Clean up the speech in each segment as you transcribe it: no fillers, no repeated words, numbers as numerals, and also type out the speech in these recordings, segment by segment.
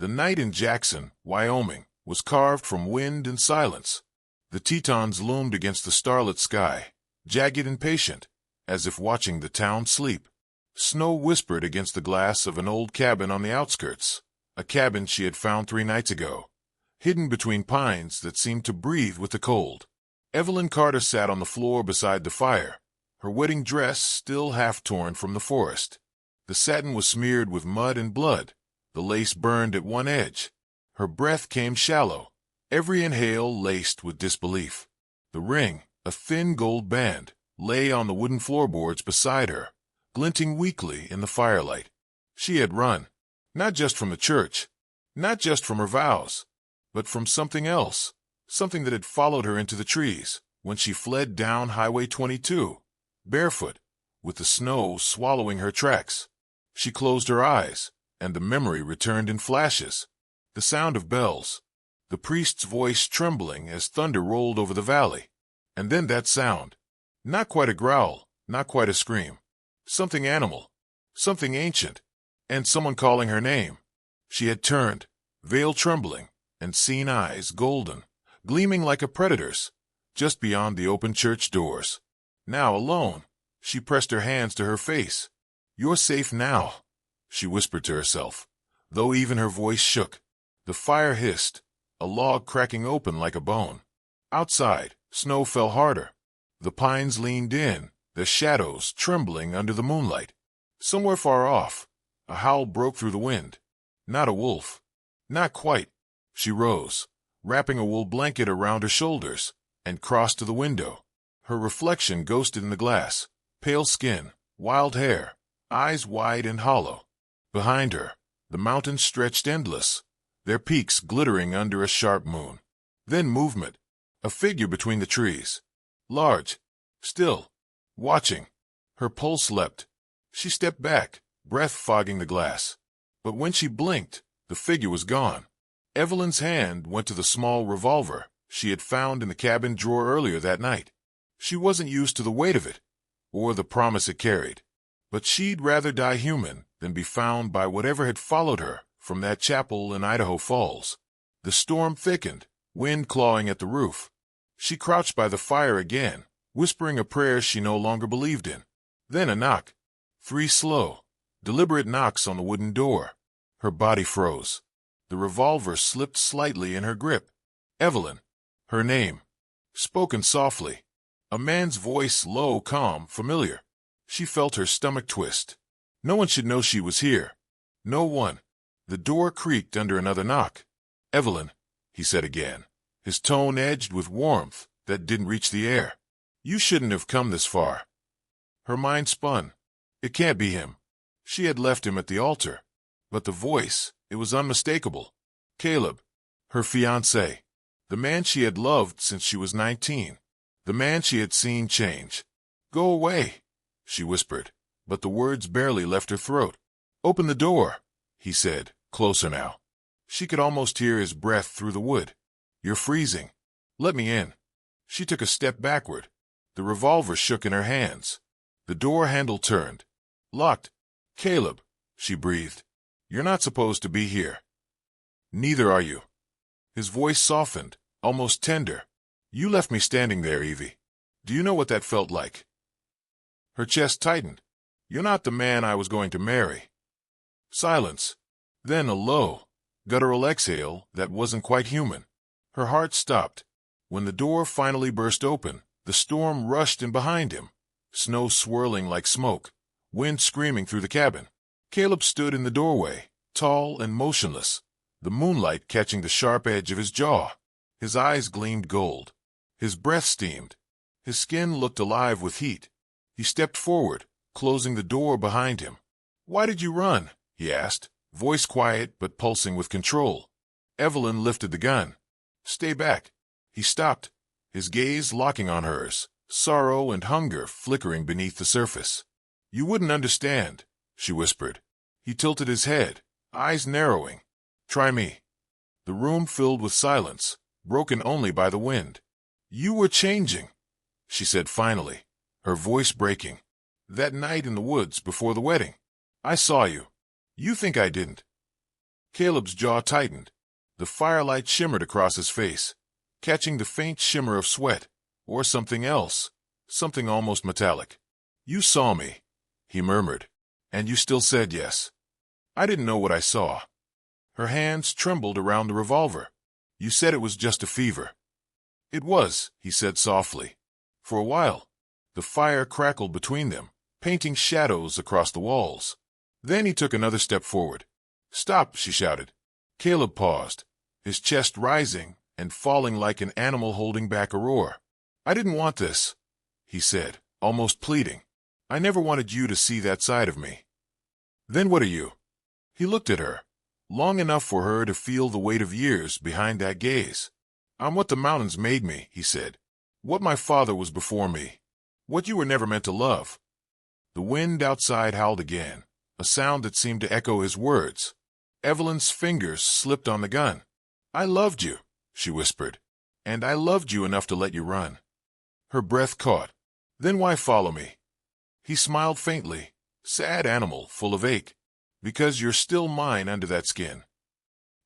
The night in Jackson, Wyoming, was carved from wind and silence. The Tetons loomed against the starlit sky, jagged and patient, as if watching the town sleep. Snow whispered against the glass of an old cabin on the outskirts, a cabin she had found 3 nights ago, hidden between pines that seemed to breathe with the cold. Evelyn Carter sat on the floor beside the fire, her wedding dress still half torn from the forest. The satin was smeared with mud and blood, the lace burned at one edge. Her breath came shallow, every inhale laced with disbelief. The ring, a thin gold band, lay on the wooden floorboards beside her, glinting weakly in the firelight. She had run, not just from the church, not just from her vows, but from something else, something that had followed her into the trees when she fled down Highway 22, barefoot, with the snow swallowing her tracks. She closed her eyes, and the memory returned in flashes. The sound of bells, the priest's voice trembling as thunder rolled over the valley. And then that sound. Not quite a growl, not quite a scream. Something animal, something ancient, and someone calling her name. She had turned, veil trembling, and seen eyes golden, gleaming like a predator's, just beyond the open church doors. Now alone, she pressed her hands to her face. "You're safe now," she whispered to herself, though even her voice shook. The fire hissed, a log cracking open like a bone. Outside, snow fell harder. The pines leaned in, their shadows trembling under the moonlight. Somewhere far off, a howl broke through the wind. Not a wolf. Not quite. She rose, wrapping a wool blanket around her shoulders, and crossed to the window. Her reflection ghosted in the glass, pale skin, wild hair, eyes wide and hollow. Behind her, the mountains stretched endless, their peaks glittering under a sharp moon. Then movement, a figure between the trees. Large, still, watching. Her pulse leapt. She stepped back, breath fogging the glass. But when she blinked, the figure was gone. Evelyn's hand went to the small revolver she had found in the cabin drawer earlier that night. She wasn't used to the weight of it, or the promise it carried. But she'd rather die human than be found by whatever had followed her from that chapel in Idaho Falls. The storm thickened, wind clawing at the roof. She crouched by the fire again, whispering a prayer she no longer believed in. Then a knock. 3 slow, deliberate knocks on the wooden door. Her body froze. The revolver slipped slightly in her grip. Evelyn. Her name. Spoken softly. A man's voice, low, calm, familiar. She felt her stomach twist. No one should know she was here. No one. The door creaked under another knock. "Evelyn," he said again, his tone edged with warmth that didn't reach the air. "You shouldn't have come this far." Her mind spun. It can't be him. She had left him at the altar. But the voice, it was unmistakable. Caleb. Her fiancé. The man she had loved since she was 19. The man she had seen change. "Go away," she whispered, but the words barely left her throat. "Open the door," he said, closer now. She could almost hear his breath through the wood. "You're freezing. Let me in." She took a step backward. The revolver shook in her hands. The door handle turned. "Locked." "Caleb," she breathed. "You're not supposed to be here." "Neither are you." His voice softened, almost tender. "You left me standing there, Evie. Do you know what that felt like?" Her chest tightened. "You're not the man I was going to marry." Silence. Then a low, guttural exhale that wasn't quite human. Her heart stopped. When the door finally burst open, the storm rushed in behind him, snow swirling like smoke, wind screaming through the cabin. Caleb stood in the doorway, tall and motionless, the moonlight catching the sharp edge of his jaw. His eyes gleamed gold. His breath steamed. His skin looked alive with heat. He stepped forward, closing the door behind him. "Why did you run?" he asked, voice quiet but pulsing with control. Evelyn lifted the gun. "Stay back." He stopped, his gaze locking on hers, sorrow and hunger flickering beneath the surface. "You wouldn't understand," she whispered. He tilted his head, eyes narrowing. "Try me." The room filled with silence, broken only by the wind. "You were changing," she said finally, her voice breaking. "That night in the woods before the wedding. I saw you. You think I didn't." Caleb's jaw tightened. The firelight shimmered across his face, catching the faint shimmer of sweat, or something else, something almost metallic. "You saw me," he murmured, "and you still said yes." "I didn't know what I saw." Her hands trembled around the revolver. "You said it was just a fever." "It was," he said softly. For a while, the fire crackled between them, painting shadows across the walls. Then he took another step forward. "Stop," she shouted. Caleb paused, his chest rising and falling like an animal holding back a roar. "I didn't want this," he said, almost pleading. "I never wanted you to see that side of me." "Then what are you?" He looked at her, long enough for her to feel the weight of years behind that gaze. "I'm what the mountains made me," he said. "What my father was before me. What you were never meant to love." The wind outside howled again, a sound that seemed to echo his words. Evelyn's fingers slipped on the gun. "I loved you," she whispered, "and I loved you enough to let you run." Her breath caught. "Then why follow me?" He smiled faintly, sad animal full of ache. "Because you're still mine under that skin."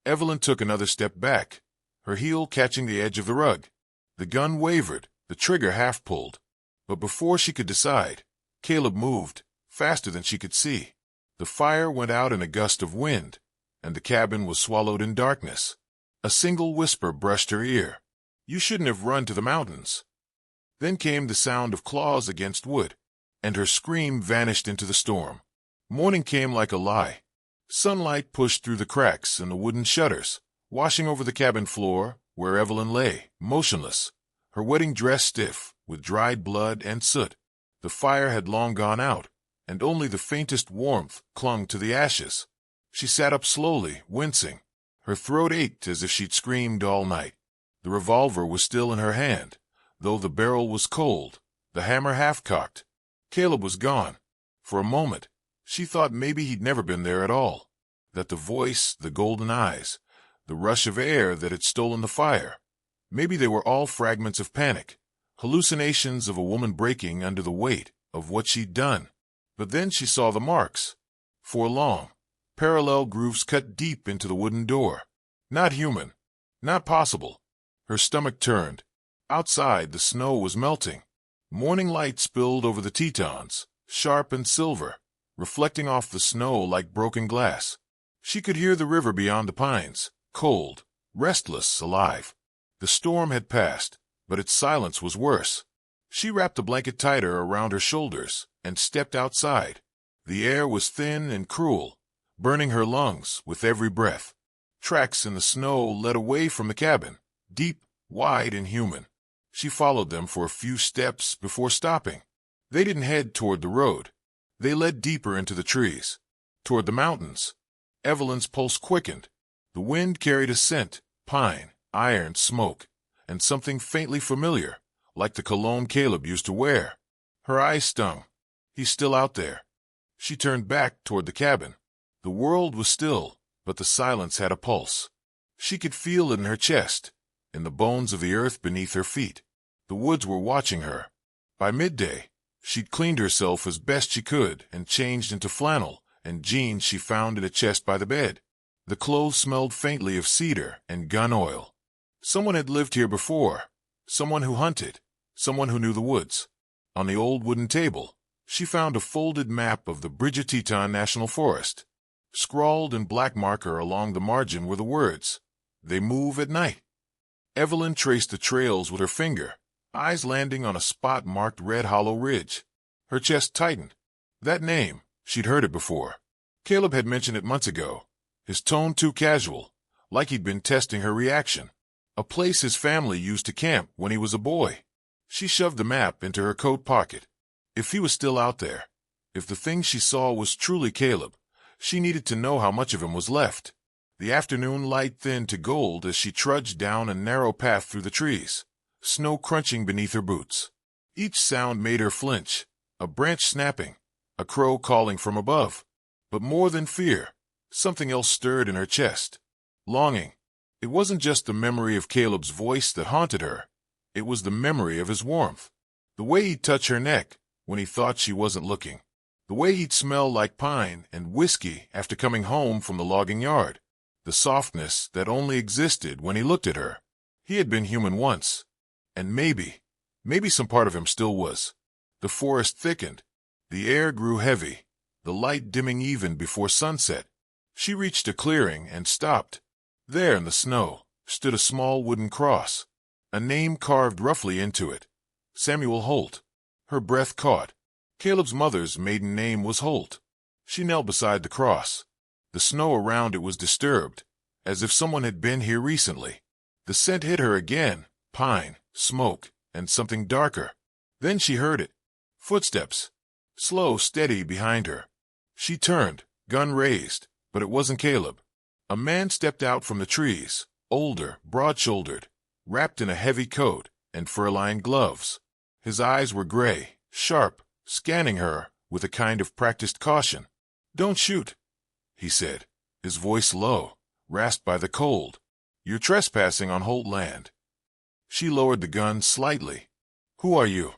Evelyn took another step back, her heel catching the edge of the rug. The gun wavered, the trigger half pulled. But before she could decide, Caleb moved, faster than she could see. The fire went out in a gust of wind, and the cabin was swallowed in darkness. A single whisper brushed her ear. "You shouldn't have run to the mountains." Then came the sound of claws against wood, and her scream vanished into the storm. Morning came like a lie. Sunlight pushed through the cracks in the wooden shutters, washing over the cabin floor where Evelyn lay, motionless, her wedding dress stiff with dried blood and soot. The fire had long gone out, and only the faintest warmth clung to the ashes. She sat up slowly, wincing. Her throat ached as if she'd screamed all night. The revolver was still in her hand, though the barrel was cold, the hammer half-cocked. Caleb was gone. For a moment, she thought maybe he'd never been there at all, that the voice, the golden eyes, the rush of air that had stolen the fire, maybe they were all fragments of panic, hallucinations of a woman breaking under the weight of what she'd done. But then she saw the marks. For long, parallel grooves cut deep into the wooden door. Not human. Not possible. Her stomach turned. Outside, the snow was melting. Morning light spilled over the Tetons, sharp and silver, reflecting off the snow like broken glass. She could hear the river beyond the pines, cold, restless, alive. The storm had passed, but its silence was worse. She wrapped the blanket tighter around her shoulders and stepped outside. The air was thin and cruel, burning her lungs with every breath. Tracks in the snow led away from the cabin, deep, wide, and human. She followed them for a few steps before stopping. They didn't head toward the road. They led deeper into the trees, toward the mountains. Evelyn's pulse quickened. The wind carried a scent, pine, iron, smoke, and something faintly familiar, like the cologne Caleb used to wear. Her eyes stung. He's still out there. She turned back toward the cabin. The world was still, but the silence had a pulse. She could feel it in her chest, in the bones of the earth beneath her feet. The woods were watching her. By midday, she'd cleaned herself as best she could and changed into flannel and jeans she found in a chest by the bed. The clothes smelled faintly of cedar and gun oil. Someone had lived here before, someone who hunted, someone who knew the woods. On the old wooden table, she found a folded map of the Teton National Forest. Scrawled in black marker along the margin were the words, "They move at night." Evelyn traced the trails with her finger, eyes landing on a spot marked Red Hollow Ridge. Her chest tightened. That name, she'd heard it before. Caleb had mentioned it months ago, his tone too casual, like he'd been testing her reaction. A place his family used to camp when he was a boy. She shoved the map into her coat pocket. If he was still out there, if the thing she saw was truly Caleb, she needed to know how much of him was left. The afternoon light thinned to gold as she trudged down a narrow path through the trees, snow crunching beneath her boots. Each sound made her flinch, a branch snapping, a crow calling from above. But more than fear, something else stirred in her chest. Longing. It wasn't just the memory of Caleb's voice that haunted her. It was the memory of his warmth. The way he'd touch her neck when he thought she wasn't looking. The way he'd smell like pine and whiskey after coming home from the logging yard. the softness that only existed when he looked at her. He had been human once, and maybe some part of him still was. The forest thickened. The air grew heavy, the light dimming even before sunset. She reached a clearing and stopped. There in the snow stood a small wooden cross, a name carved roughly into it. Samuel Holt. Her breath caught. Caleb's mother's maiden name was Holt. She knelt beside the cross. The snow around it was disturbed, as if someone had been here recently. The scent hit her again, pine, smoke, and something darker. Then she heard it. Footsteps. Slow, steady behind her. She turned, gun raised, but it wasn't Caleb. A man stepped out from the trees, older, broad-shouldered, wrapped in a heavy coat and fur-lined gloves. His eyes were gray, sharp, scanning her with a kind of practiced caution. "Don't shoot," he said, his voice low, rasped by the cold. "You're trespassing on Holt land." She lowered the gun slightly. "Who are you?"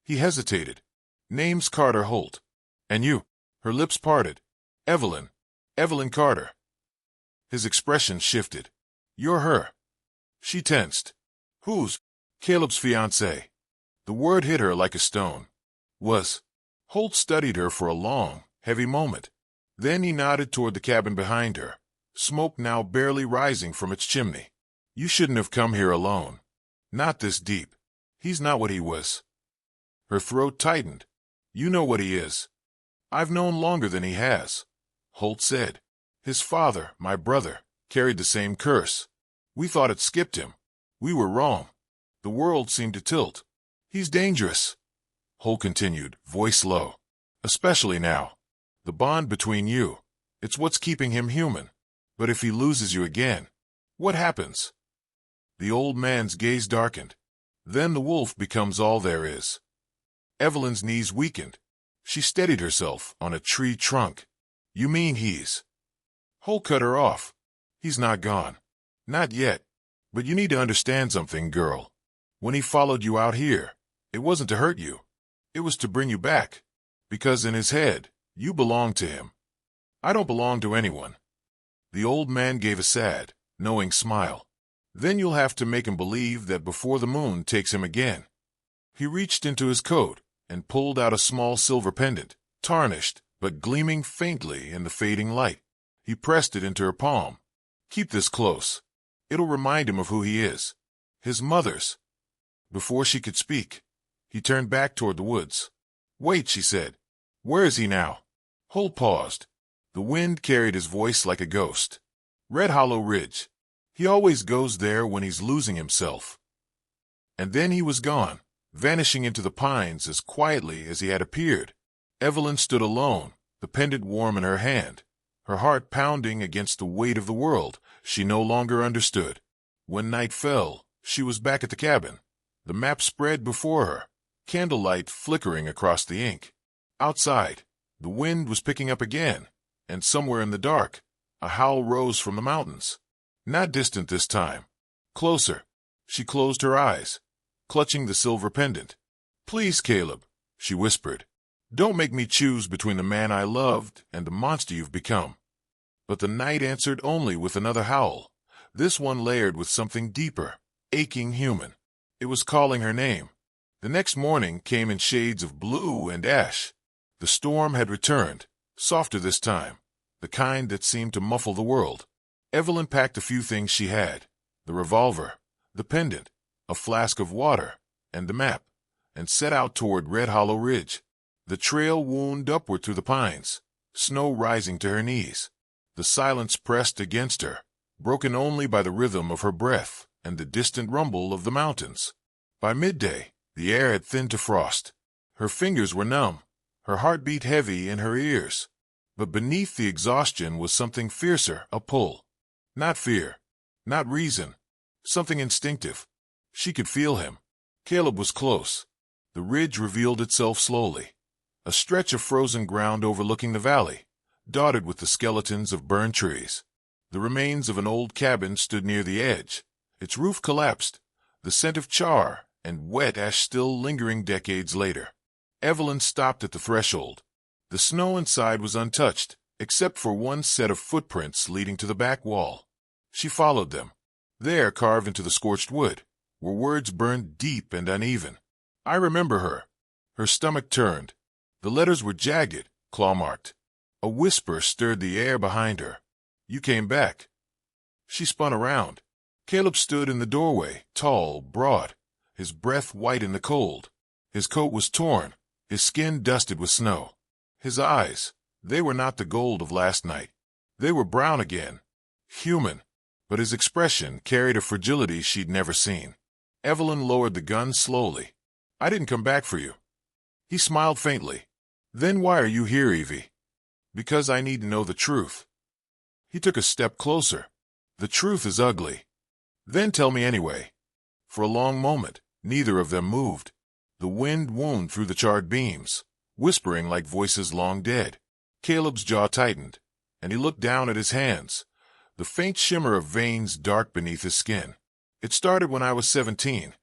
He hesitated. "Name's Carter Holt." "And you?" Her lips parted. "Evelyn. Evelyn Carter." His expression shifted. "You're her." She tensed. "Who's?" "Caleb's fiancée." The word hit her like a stone. "Was." Holt studied her for a long, heavy moment. Then he nodded toward the cabin behind her, smoke now barely rising from its chimney. "You shouldn't have come here alone. Not this deep. He's not what he was." Her throat tightened. "You know what he is." "I've known longer than he has," Holt said. "His father, my brother, carried the same curse. We thought it skipped him. We were wrong. The world seemed to tilt. He's dangerous," Holt continued, voice low. "Especially now. The bond between you, it's what's keeping him human. But if he loses you again, what happens?" The old man's gaze darkened. "Then the wolf becomes all there is." Evelyn's knees weakened. She steadied herself on a tree trunk. "You mean he's—" Holt cut her off. "He's not gone. Not yet. But you need to understand something, girl. When he followed you out here, it wasn't to hurt you. It was to bring you back. Because in his head, you belong to him. I don't belong to anyone." The old man gave a sad, knowing smile. "Then you'll have to make him believe that before the moon takes him again." He reached into his coat and pulled out a small silver pendant, tarnished but gleaming faintly in the fading light. He pressed it into her palm. "Keep this close. It'll remind him of who he is. His mother's." Before she could speak, he turned back toward the woods. "Wait," she said. "Where is he now?" Holt paused. The wind carried his voice like a ghost. "Red Hollow Ridge. He always goes there when he's losing himself." And then he was gone, vanishing into the pines as quietly as he had appeared. Evelyn stood alone, the pendant warm in her hand, her heart pounding against the weight of the world she no longer understood. When night fell, she was back at the cabin. The map spread before her, candlelight flickering across the ink. Outside, the wind was picking up again, and somewhere in the dark, a howl rose from the mountains. Not distant this time. Closer. She closed her eyes, clutching the silver pendant. "Please, Caleb," she whispered. "Don't make me choose between the man I loved and the monster you've become." But the night answered only with another howl, this one layered with something deeper, aching human. It was calling her name. The next morning came in shades of blue and ash. The storm had returned, softer this time, the kind that seemed to muffle the world. Evelyn packed a few things she had, the revolver, the pendant, a flask of water, and the map, and set out toward Red Hollow Ridge. The trail wound upward through the pines, snow rising to her knees. The silence pressed against her, broken only by the rhythm of her breath and the distant rumble of the mountains. By midday, the air had thinned to frost. Her fingers were numb, her heart beat heavy in her ears. But beneath the exhaustion was something fiercer, a pull. Not fear, not reason, something instinctive. She could feel him. Caleb was close. The ridge revealed itself slowly, a stretch of frozen ground overlooking the valley, dotted with the skeletons of burned trees. The remains of an old cabin stood near the edge. Its roof collapsed, the scent of char and wet ash still lingering decades later. Evelyn stopped at the threshold. The snow inside was untouched, except for one set of footprints leading to the back wall. She followed them. There, carved into the scorched wood, were words burned deep and uneven. I remember her. Her stomach turned. The letters were jagged, claw-marked. A whisper stirred the air behind her. You came back. She spun around. Caleb stood in the doorway, tall, broad, his breath white in the cold. His coat was torn, his skin dusted with snow. His eyes, they were not the gold of last night. They were brown again, human, but his expression carried a fragility she'd never seen. Evelyn lowered the gun slowly. I didn't come back for you. He smiled faintly. Then why are you here, Evie? Because I need to know the truth. He took a step closer. The truth is ugly. Then tell me anyway. For a long moment, neither of them moved. The wind wound through the charred beams, whispering like voices long dead. Caleb's jaw tightened, and he looked down at his hands, the faint shimmer of veins dark beneath his skin. It started when I was 17,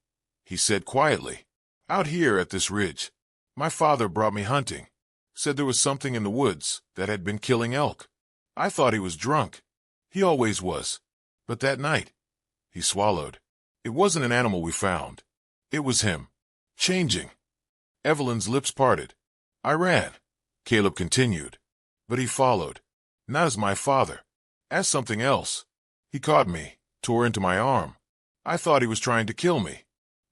he said quietly. Out here at this ridge. My father brought me hunting. Said there was something in the woods that had been killing elk. I thought he was drunk. He always was. But that night, he swallowed. It wasn't an animal we found. It was him. Changing. Evelyn's lips parted. I ran, Caleb continued. But he followed. Not as my father. As something else. He caught me, tore into my arm. I thought he was trying to kill me.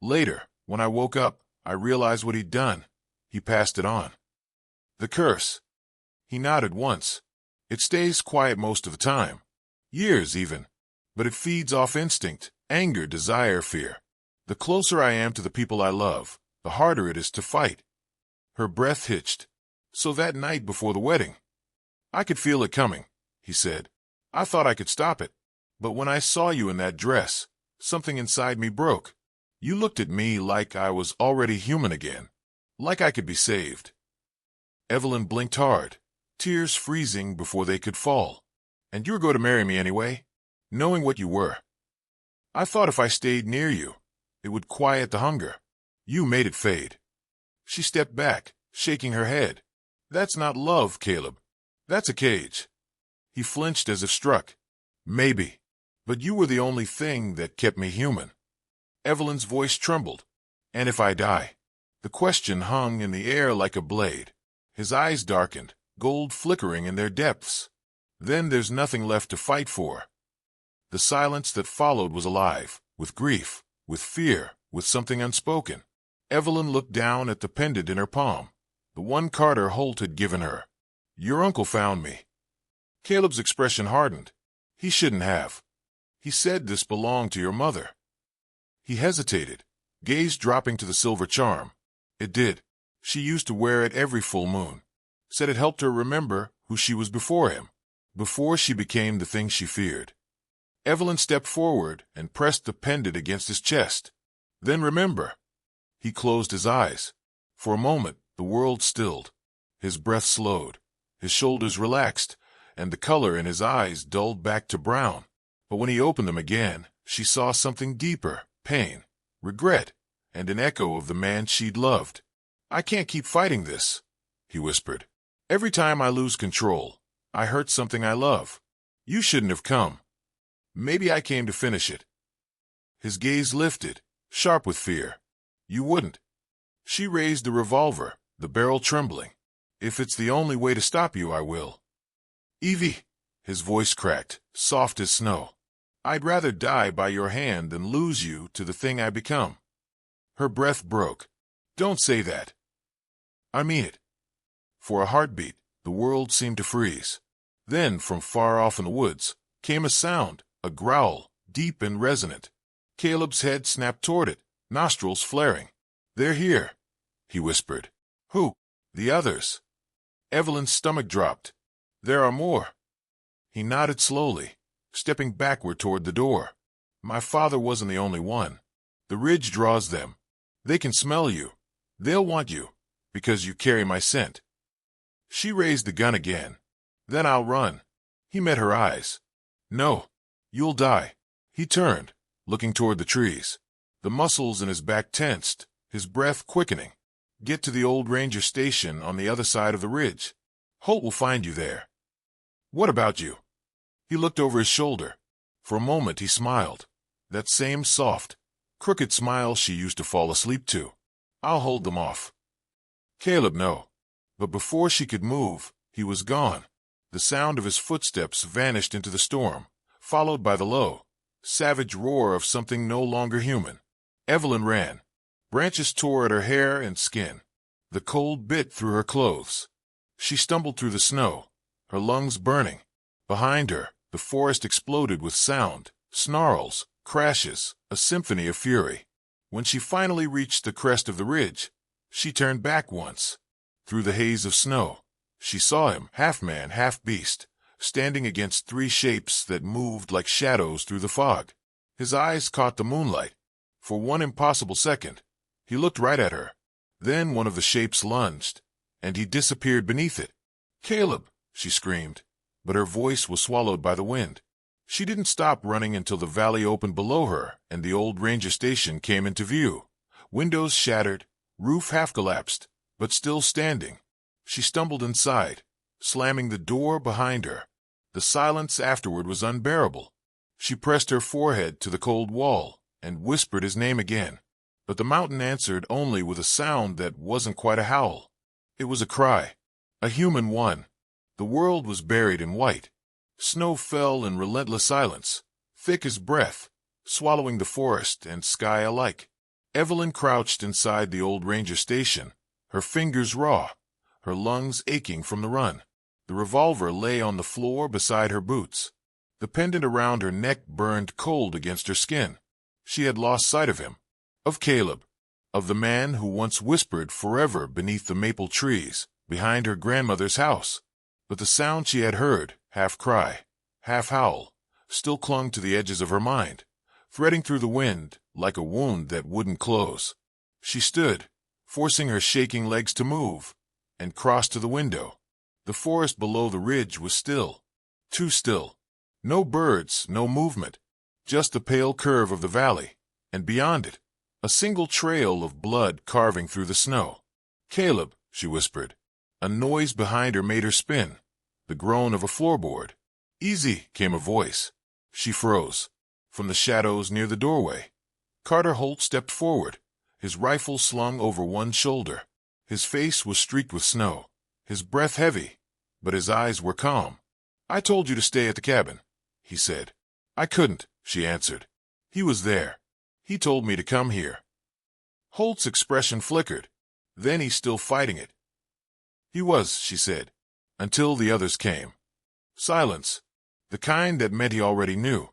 Later, when I woke up, I realized what he'd done. He passed it on. The curse. He nodded once. It stays quiet most of the time. Years, even. But it feeds off instinct, anger, desire, fear. The closer I am to the people I love, the harder it is to fight. Her breath hitched. So that night before the wedding, I could feel it coming, he said. I thought I could stop it. But when I saw you in that dress, something inside me broke. You looked at me like I was already human again. Like I could be saved. Evelyn blinked hard, tears freezing before they could fall. And you were going to marry me anyway, knowing what you were. I thought if I stayed near you, it would quiet the hunger. You made it fade. She stepped back, shaking her head. That's not love, Caleb. That's a cage. He flinched as if struck. Maybe. But you were the only thing that kept me human. Evelyn's voice trembled. And if I die? The question hung in the air like a blade. His eyes darkened, gold flickering in their depths. Then there's nothing left to fight for. The silence that followed was alive, with grief, with fear, with something unspoken. Evelyn looked down at the pendant in her palm, the one Carter Holt had given her. Your uncle found me. Caleb's expression hardened. He shouldn't have. He said this belonged to your mother. He hesitated, gaze dropping to the silver charm. It did. She used to wear it every full moon. Said it helped her remember who she was before him, before she became the thing she feared. Evelyn stepped forward and pressed the pendant against his chest. Then remember. He closed his eyes. For a moment, the world stilled. His breath slowed. His shoulders relaxed, and the color in his eyes dulled back to brown. But when he opened them again, she saw something deeper, pain, regret, and an echo of the man she'd loved. I can't keep fighting this, he whispered. Every time I lose control, I hurt something I love. You shouldn't have come. Maybe I came to finish it. His gaze lifted, sharp with fear. You wouldn't. She raised the revolver, the barrel trembling. If it's the only way to stop you, I will. Evie, his voice cracked, soft as snow. I'd rather die by your hand than lose you to the thing I become. Her breath broke. Don't say that. I mean it. For a heartbeat, the world seemed to freeze. Then, from far off in the woods, came a sound, a growl, deep and resonant. Caleb's head snapped toward it, nostrils flaring. They're here, he whispered. Who? The others. Evelyn's stomach dropped. There are more. He nodded slowly, stepping backward toward the door. My father wasn't the only one. The ridge draws them. They can smell you. They'll want you, because you carry my scent. She raised the gun again. Then I'll run. He met her eyes. No, you'll die. He turned, looking toward the trees. The muscles in his back tensed, his breath quickening. Get to the old ranger station on the other side of the ridge. Holt will find you there. What about you? He looked over his shoulder. For a moment he smiled. That same soft, crooked smile she used to fall asleep to. I'll hold them off. Caleb, no. But before she could move, he was gone. The sound of his footsteps vanished into the storm, followed by the low, savage roar of something no longer human. Evelyn ran. Branches tore at her hair and skin. The cold bit through her clothes. She stumbled through the snow, her lungs burning. Behind her, the forest exploded with sound, snarls, crashes, a symphony of fury. When she finally reached the crest of the ridge, she turned back once. Through the haze of snow, she saw him, half man, half beast, standing against three shapes that moved like shadows through the fog. His eyes caught the moonlight. For one impossible second, he looked right at her. Then one of the shapes lunged, and he disappeared beneath it. Caleb, she screamed, but her voice was swallowed by the wind. She didn't stop running until the valley opened below her and the old ranger station came into view. Windows shattered, roof half collapsed, but still standing. She stumbled inside, slamming the door behind her. The silence afterward was unbearable. She pressed her forehead to the cold wall and whispered his name again. But the mountain answered only with a sound that wasn't quite a howl. It was a cry, a human one. The world was buried in white. Snow fell in relentless silence, thick as breath, swallowing the forest and sky alike. Evelyn crouched inside the old ranger station, her fingers raw, her lungs aching from the run. The revolver lay on the floor beside her boots. The pendant around her neck burned cold against her skin. She had lost sight of him, of Caleb, of the man who once whispered forever beneath the maple trees behind her grandmother's house. But the sound she had heard, half cry, half howl, still clung to the edges of her mind, threading through the wind like a wound that wouldn't close. She stood, forcing her shaking legs to move, and crossed to the window. The forest below the ridge was still, too still. No birds, no movement, just the pale curve of the valley, and beyond it, a single trail of blood carving through the snow. Caleb, she whispered. A noise behind her made her spin, the groan of a floorboard. Easy, came a voice. She froze. From the shadows near the doorway, Carter Holt stepped forward, his rifle slung over one shoulder. His face was streaked with snow, his breath heavy, but his eyes were calm. I told you to stay at the cabin, he said. I couldn't, she answered. He was there. He told me to come here. Holt's expression flickered. Then he's still fighting it. He was, she said, until the others came. Silence, the kind that meant he already knew.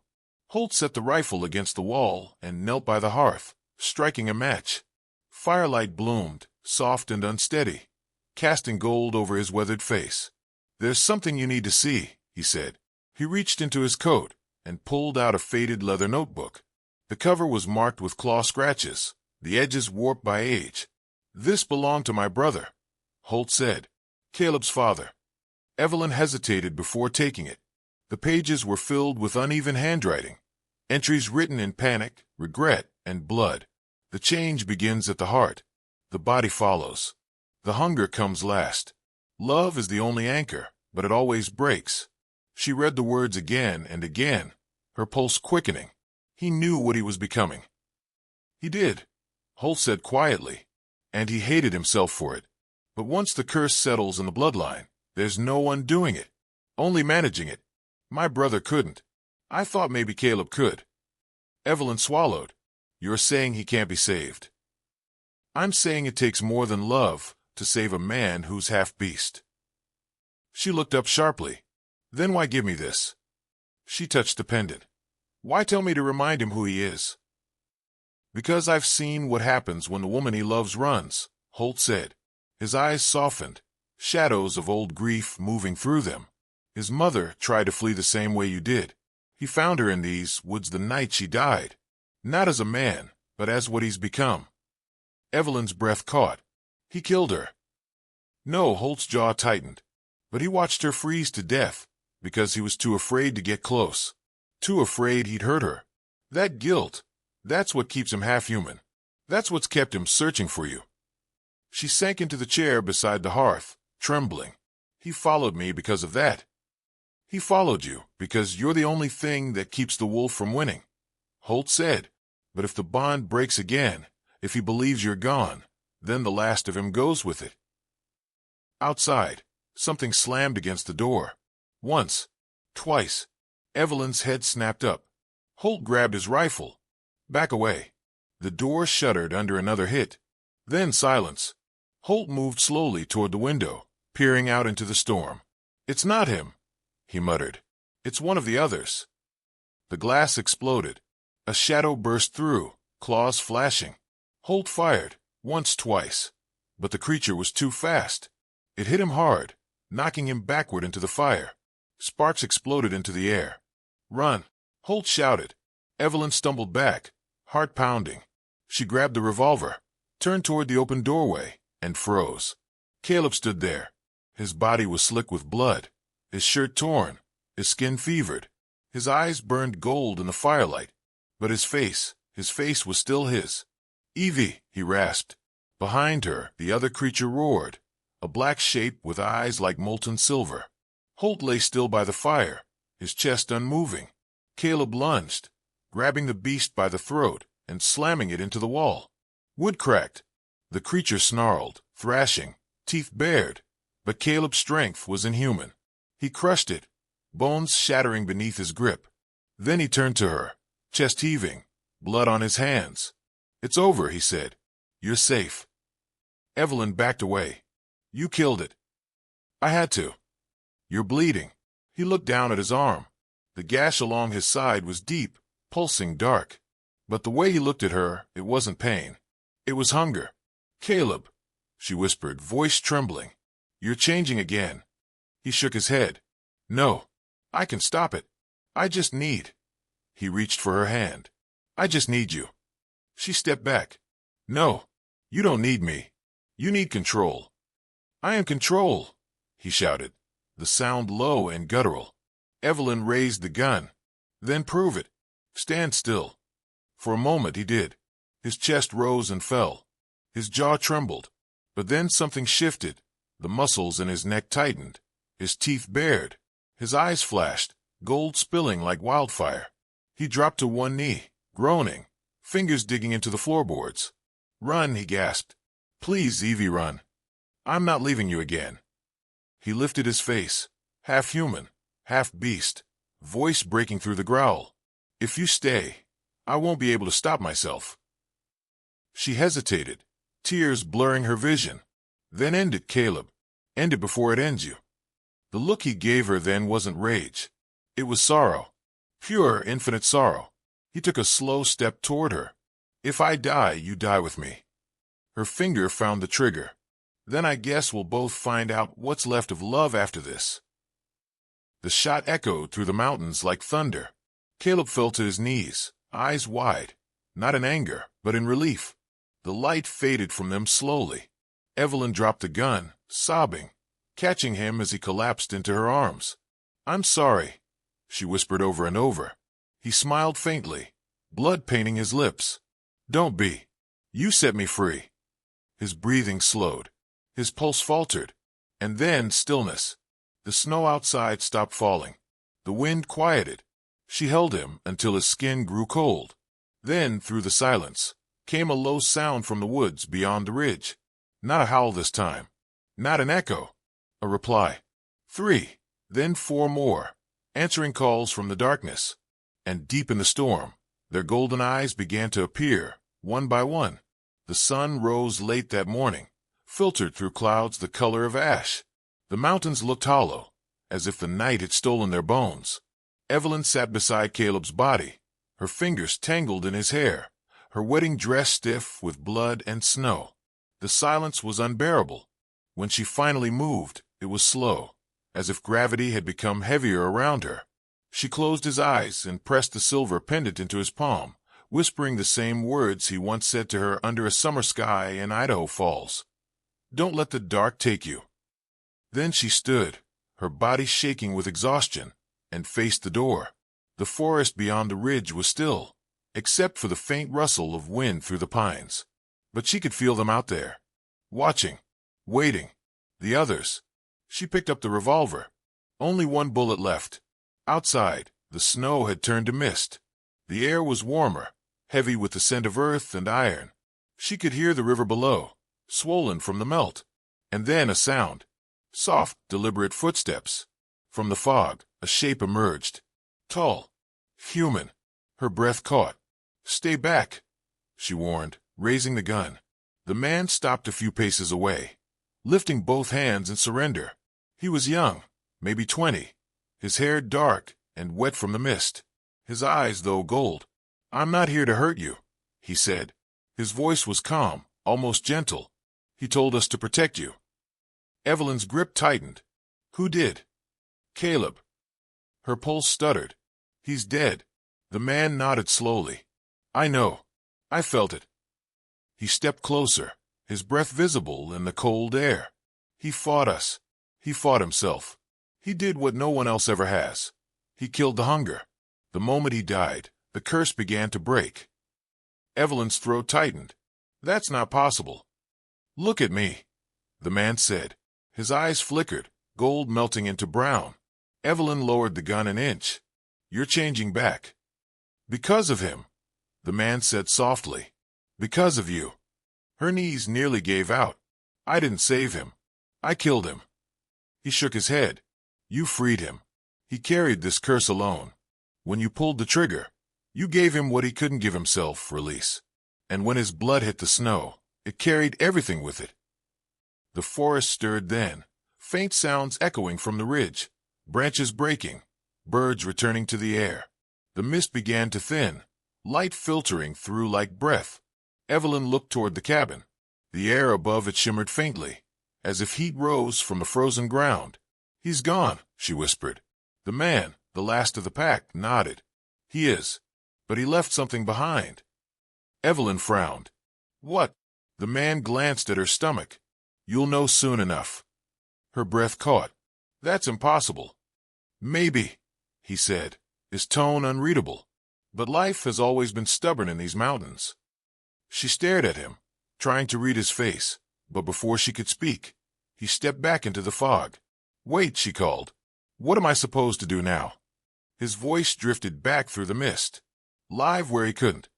Holt set the rifle against the wall and knelt by the hearth, striking a match. Firelight bloomed, soft and unsteady, casting gold over his weathered face. There's something you need to see, he said. He reached into his coat and pulled out a faded leather notebook. The cover was marked with claw scratches, the edges warped by age. This belonged to my brother, Holt said. Caleb's father. Evelyn hesitated before taking it. The pages were filled with uneven handwriting, entries written in panic, regret, and blood. The change begins at the heart. The body follows. The hunger comes last. Love is the only anchor, but it always breaks. She read the words again and again, her pulse quickening. He knew what he was becoming. He did, Holt said quietly, and he hated himself for it. But once the curse settles in the bloodline, there's no undoing it, only managing it. My brother couldn't. I thought maybe Caleb could. Evelyn swallowed. You're saying he can't be saved. I'm saying it takes more than love to save a man who's half beast. She looked up sharply. Then why give me this? She touched the pendant. Why tell me to remind him who he is? Because I've seen what happens when the woman he loves runs, Holt said. His eyes softened, shadows of old grief moving through them. His mother tried to flee the same way you did. He found her in these woods the night she died. Not as a man, but as what he's become. Evelyn's breath caught. He killed her. No, Holt's jaw tightened. But he watched her freeze to death, because he was too afraid to get close. Too afraid he'd hurt her. That guilt, that's what keeps him half human. That's what's kept him searching for you. She sank into the chair beside the hearth, trembling. He followed me because of that. He followed you because you're the only thing that keeps the wolf from winning, Holt said. But if the bond breaks again, if he believes you're gone, then the last of him goes with it. Outside, something slammed against the door. Once, twice. Evelyn's head snapped up. Holt grabbed his rifle. Back away. The door shuddered under another hit. Then silence. Holt moved slowly toward the window, peering out into the storm. "It's not him," he muttered. "It's one of the others." The glass exploded. A shadow burst through, claws flashing. Holt fired, once, twice. But the creature was too fast. It hit him hard, knocking him backward into the fire. Sparks exploded into the air. "Run!" Holt shouted. Evelyn stumbled back, heart pounding. She grabbed the revolver, turned toward the open doorway, and froze. Caleb stood there. His body was slick with blood, his shirt torn, his skin fevered. His eyes burned gold in the firelight. But his face was still his. "Evie," he rasped. Behind her, the other creature roared, a black shape with eyes like molten silver. Holt lay still by the fire, his chest unmoving. Caleb lunged, grabbing the beast by the throat and slamming it into the wall. Wood cracked. The creature snarled, thrashing, teeth bared, but Caleb's strength was inhuman. He crushed it, bones shattering beneath his grip. Then he turned to her, chest heaving, blood on his hands. "It's over," he said. "You're safe." Evelyn backed away. "You killed it." "I had to." "You're bleeding." He looked down at his arm. The gash along his side was deep, pulsing dark. But the way he looked at her, it wasn't pain. It was hunger. "Caleb," she whispered, voice trembling. "You're changing again." He shook his head. "No, I can stop it. I just need—" He reached for her hand. "I just need you." She stepped back. "No, you don't need me. You need control." "I am control," he shouted, the sound low and guttural. Evelyn raised the gun. "Then prove it. Stand still." For a moment he did. His chest rose and fell. His jaw trembled. But then something shifted. The muscles in his neck tightened. His teeth bared. His eyes flashed, gold spilling like wildfire. He dropped to one knee, groaning, fingers digging into the floorboards. "Run," he gasped. "Please, Evie, run. I'm not leaving you again." He lifted his face, half human, half beast, voice breaking through the growl. "If you stay, I won't be able to stop myself." She hesitated, tears blurring her vision. "Then end it, Caleb. End it before it ends you." The look he gave her then wasn't rage. It was sorrow. Pure, infinite sorrow. He took a slow step toward her. "If I die, you die with me." Her finger found the trigger. "Then I guess we'll both find out what's left of love after this." The shot echoed through the mountains like thunder. Caleb fell to his knees, eyes wide, not in anger, but in relief. The light faded from them slowly. Evelyn dropped the gun, sobbing, catching him as he collapsed into her arms. "I'm sorry," she whispered over and over. He smiled faintly, blood painting his lips. "Don't be. You set me free." His breathing slowed. His pulse faltered. And then stillness. The snow outside stopped falling. The wind quieted. She held him until his skin grew cold. Then, through the silence, came a low sound from the woods beyond the ridge. Not a howl this time. Not an echo. A reply. 3, then 4 more, answering calls from the darkness. And deep in the storm, their golden eyes began to appear, one by one. The sun rose late that morning, filtered through clouds the color of ash. The mountains looked hollow, as if the night had stolen their bones. Evelyn sat beside Caleb's body, her fingers tangled in his hair, her wedding dress stiff with blood and snow. The silence was unbearable. When she finally moved, it was slow, as if gravity had become heavier around her. She closed his eyes and pressed the silver pendant into his palm, whispering the same words he once said to her under a summer sky in Idaho Falls. "Don't let the dark take you." Then she stood, her body shaking with exhaustion, and faced the door. The forest beyond the ridge was still, except for the faint rustle of wind through the pines. But she could feel them out there, watching, waiting. The others. She picked up the revolver. Only one bullet left. Outside, the snow had turned to mist. The air was warmer, heavy with the scent of earth and iron. She could hear the river below, swollen from the melt. And then a sound. Soft, deliberate footsteps. From the fog, a shape emerged. Tall. Human. Her breath caught. "Stay back," she warned, raising the gun. The man stopped a few paces away, lifting both hands in surrender. He was young, maybe 20, his hair dark and wet from the mist. His eyes, though, gold. "I'm not here to hurt you," he said. His voice was calm, almost gentle. "He told us to protect you." Evelyn's grip tightened. "Who did?" "Caleb." Her pulse stuttered. "He's dead." The man nodded slowly. "I know. I felt it." He stepped closer, his breath visible in the cold air. "He fought us. He fought himself. He did what no one else ever has. He killed the hunger. The moment he died, the curse began to break." Evelyn's throat tightened. "That's not possible." "Look at me," the man said. His eyes flickered, gold melting into brown. Evelyn lowered the gun an inch. "You're changing back." "Because of him," the man said softly. "Because of you." Her knees nearly gave out. "I didn't save him. I killed him." He shook his head. "You freed him. He carried this curse alone. When you pulled the trigger, you gave him what he couldn't give himself, release. And when his blood hit the snow, it carried everything with it." The forest stirred then, faint sounds echoing from the ridge, branches breaking, birds returning to the air. The mist began to thin, light filtering through like breath. Evelyn looked toward the cabin. The air above it shimmered faintly, as if heat rose from the frozen ground. "He's gone," she whispered. The man, the last of the pack, nodded. "He is. But he left something behind." Evelyn frowned. "What?" The man glanced at her stomach. "You'll know soon enough." Her breath caught. "That's impossible." "Maybe," he said, his tone unreadable. "But life has always been stubborn in these mountains." She stared at him, trying to read his face, but before she could speak, he stepped back into the fog. "Wait," she called. "What am I supposed to do now?" His voice drifted back through the mist, live where he couldn't.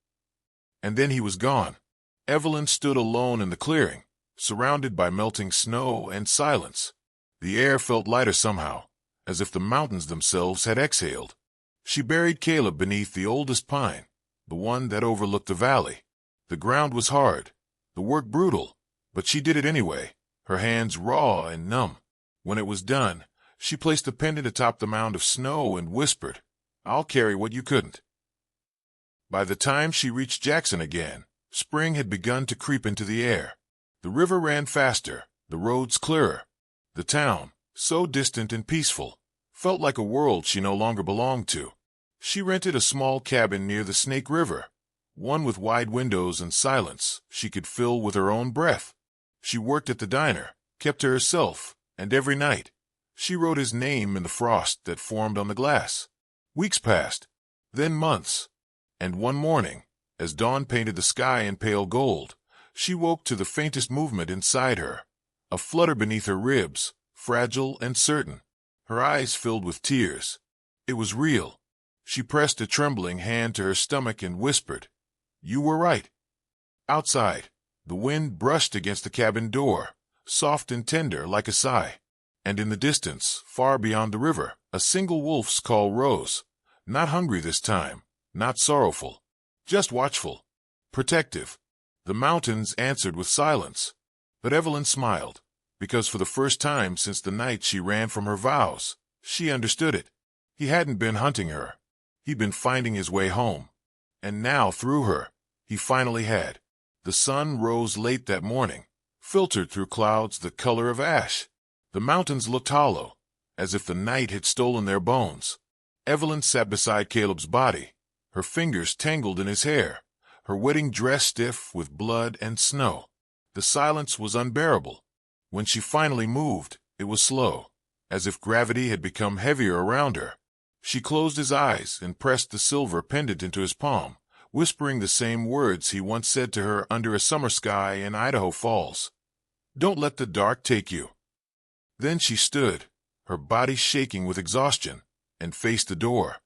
And then he was gone. Evelyn stood alone in the clearing, surrounded by melting snow and silence. The air felt lighter somehow, as if the mountains themselves had exhaled. She buried Caleb beneath the oldest pine, the one that overlooked the valley. The ground was hard, the work brutal, but she did it anyway, her hands raw and numb. When it was done, she placed the pendant atop the mound of snow and whispered, "I'll carry what you couldn't." By the time she reached Jackson again, spring had begun to creep into the air. The river ran faster, the roads clearer. The town, so distant and peaceful, felt like a world she no longer belonged to. She rented a small cabin near the Snake River, one with wide windows and silence she could fill with her own breath. She worked at the diner, kept to herself, and every night, she wrote his name in the frost that formed on the glass. Weeks passed, then months, and one morning, as dawn painted the sky in pale gold, she woke to the faintest movement inside her, a flutter beneath her ribs, fragile and certain. Her eyes filled with tears. It was real. She pressed a trembling hand to her stomach and whispered, "You were right." Outside, the wind brushed against the cabin door, soft and tender like a sigh. And in the distance, far beyond the river, a single wolf's call rose, not hungry this time, not sorrowful, just watchful, protective. The mountains answered with silence. But Evelyn smiled, because for the first time since the night she ran from her vows, she understood it. He hadn't been hunting her. He'd been finding his way home. And now, through her, he finally had. The sun rose late that morning, filtered through clouds the color of ash. The mountains looked hollow, as if the night had stolen their bones. Evelyn sat beside Caleb's body, her fingers tangled in his hair, her wedding dress stiff with blood and snow. The silence was unbearable. When she finally moved, it was slow, as if gravity had become heavier around her. She closed his eyes and pressed the silver pendant into his palm, whispering the same words he once said to her under a summer sky in Idaho Falls. "Don't let the dark take you." Then she stood, her body shaking with exhaustion, and faced the door.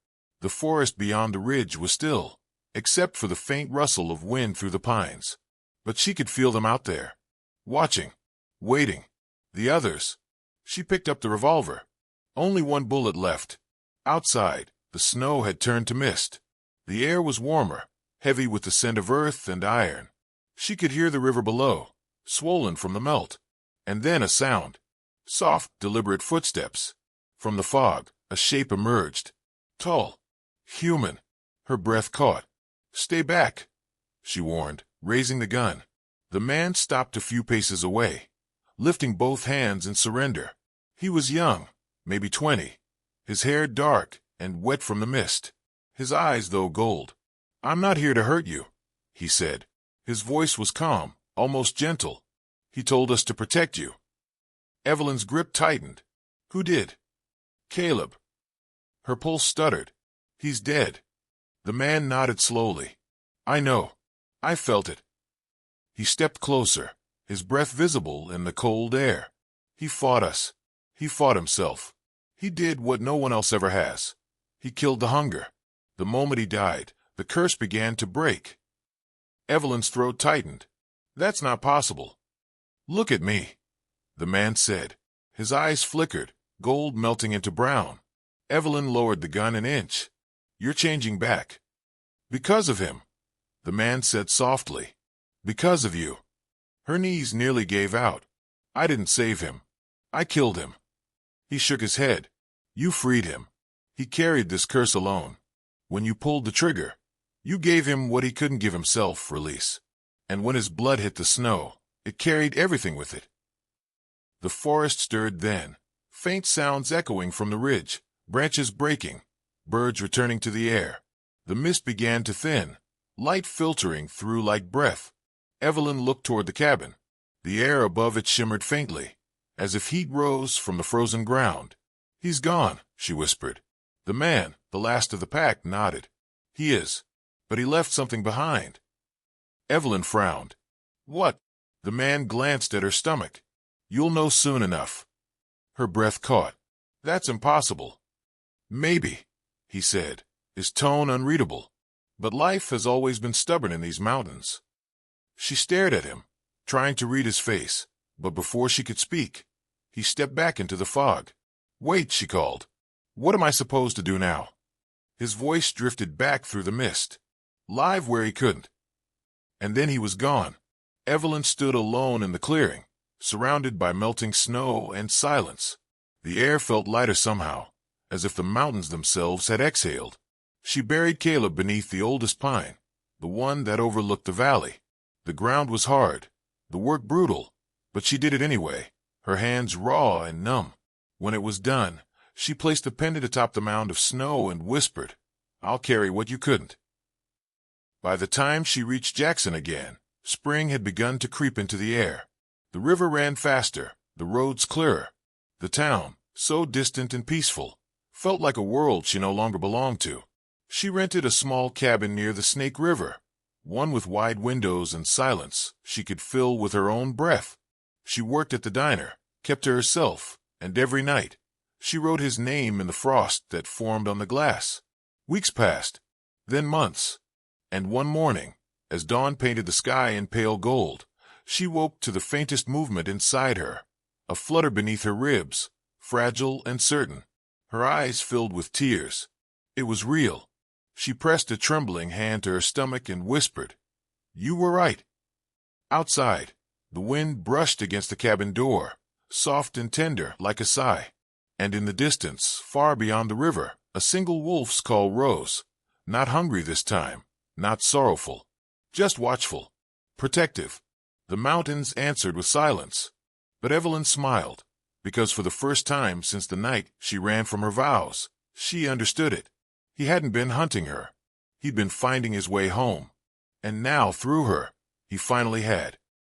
The forest beyond the ridge was still, except for the faint rustle of wind through the pines. But she could feel them out there, watching, waiting. The others. She picked up the revolver. Only one bullet left. Outside, the snow had turned to mist. The air was warmer, heavy with the scent of earth and iron. She could hear the river below, swollen from the melt. And then a sound. Soft, deliberate footsteps. From the fog, a shape emerged. Tall. Human. Her breath caught. "Stay back," she warned, raising the gun. The man stopped a few paces away, lifting both hands in surrender. He was young, maybe 20, his hair dark and wet from the mist, his eyes, though, gold. "I'm not here to hurt you," he said. His voice was calm, almost gentle. "He told us to protect you." Evelyn's grip tightened. "Who did?" "Caleb." Her pulse stuttered. "He's dead." The man nodded slowly. "I know. I felt it." He stepped closer, his breath visible in the cold air. "He fought us. He fought himself. He did what no one else ever has. He killed the hunger. The moment he died, the curse began to break." Evelyn's throat tightened. "That's not possible." "Look at me," the man said. His eyes flickered, gold melting into brown. Evelyn lowered the gun an inch. "You're changing back." "Because of him," the man said softly. "Because of you." Her knees nearly gave out. "I didn't save him. I killed him." He shook his head. "You freed him. He carried this curse alone. When you pulled the trigger, you gave him what he couldn't give himself, release. And when his blood hit the snow, it carried everything with it." The forest stirred then, faint sounds echoing from the ridge, branches breaking, birds returning to the air. The mist began to thin, light filtering through like breath. Evelyn looked toward the cabin. The air above it shimmered faintly, as if heat rose from the frozen ground. "He's gone," she whispered. The man, the last of the pack, nodded. "He is. But he left something behind." Evelyn frowned. "What?" The man glanced at her stomach. "You'll know soon enough." Her breath caught. "That's impossible." "Maybe," he said, his tone unreadable. "But life has always been stubborn in these mountains." She stared at him, trying to read his face, but before she could speak, he stepped back into the fog. "Wait," she called. "What am I supposed to do now?" His voice drifted back through the mist. "Live where he couldn't." And then he was gone. Evelyn stood alone in the clearing, surrounded by melting snow and silence. The air felt lighter somehow, as if the mountains themselves had exhaled. She buried Caleb beneath the oldest pine, the one that overlooked the valley. The ground was hard, the work brutal, but she did it anyway, her hands raw and numb. When it was done, she placed the pendant atop the mound of snow and whispered, "I'll carry what you couldn't." By the time she reached Jackson again, spring had begun to creep into the air. The river ran faster, the roads clearer. The town, so distant and peaceful, felt like a world she no longer belonged to. She rented a small cabin near the Snake River, one with wide windows and silence she could fill with her own breath. She worked at the diner, kept to herself, and every night, she wrote his name in the frost that formed on the glass. Weeks passed, then months, and one morning, as dawn painted the sky in pale gold, she woke to the faintest movement inside her, a flutter beneath her ribs, fragile and certain. Her eyes filled with tears. It was real. She pressed a trembling hand to her stomach and whispered, "You were right." Outside, the wind brushed against the cabin door, soft and tender like a sigh. And in the distance, far beyond the river, a single wolf's call rose. Not hungry this time, not sorrowful, just watchful, protective. The mountains answered with silence. But Evelyn smiled, because for the first time since the night she ran from her vows, she understood it. He hadn't been hunting her. He'd been finding his way home. And now, through her, he finally had.